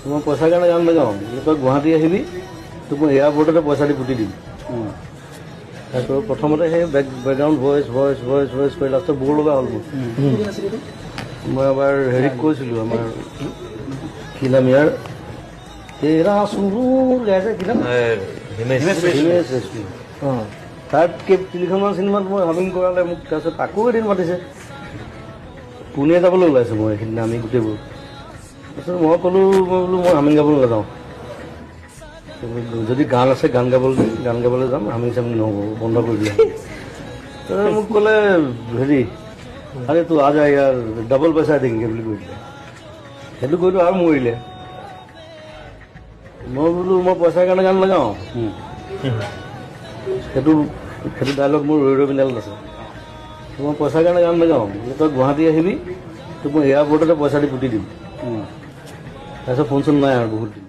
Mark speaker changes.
Speaker 1: মই পইচাৰ কাৰণে গান নাগাওঁ, তই গুৱাহাটী আহিবি তোক মই এয়াৰপৰ্টতে পইচা দি পুতি দিম। তাৰপিছত প্ৰথমতে সেই বেকগ্ৰাউণ্ড ভইচ কৰি লাষ্টত বৰ লগা হ'ল মোৰ। মই এবাৰ হেৰিক কৈছিলোঁ, আমাৰ কি নাম ইয়াৰ তেৰা চুৰুৰ গাইছে, কি নাম তাত তিনিখনমান চিনেমাত মই হামিং কৰালে মোক। তাৰপিছত আকৌ এদিন মাতিছে, পুনে যাবলৈ ওলাইছোঁ মই সেইদিনা আমি গোটেইবোৰ। তাৰপিছত মই ক'লোঁ মই হামিং গাবলৈ নাযাওঁ, যদি গান আছে গান গাবলৈ যাম, হামিং চামিং নহ'ব, বন্ধ কৰি দিলে। তাৰপিছত মোক ক'লে হেৰি আৰে তোৰ আজ ইয়াৰ ডাবল পইচা দেংগে বুলি কৈ দিলে। সেইটো কৈতো আৰু মৰিলে। মই বোলো মই পইচাৰ কাৰণে গান নাগাওঁ। সেইটো ডাইলগ মোৰ ৰৈ পিন্ধালত আছে। মই পইচাৰ কাৰণে গান নাগাওঁ, তই গুৱাহাটী আহিবি তোক মই এয়াৰপৰ্টতে পইচা দি পুতি দিম। তাৰপিছত ফোন চোন নাই আৰু বহুত দিন।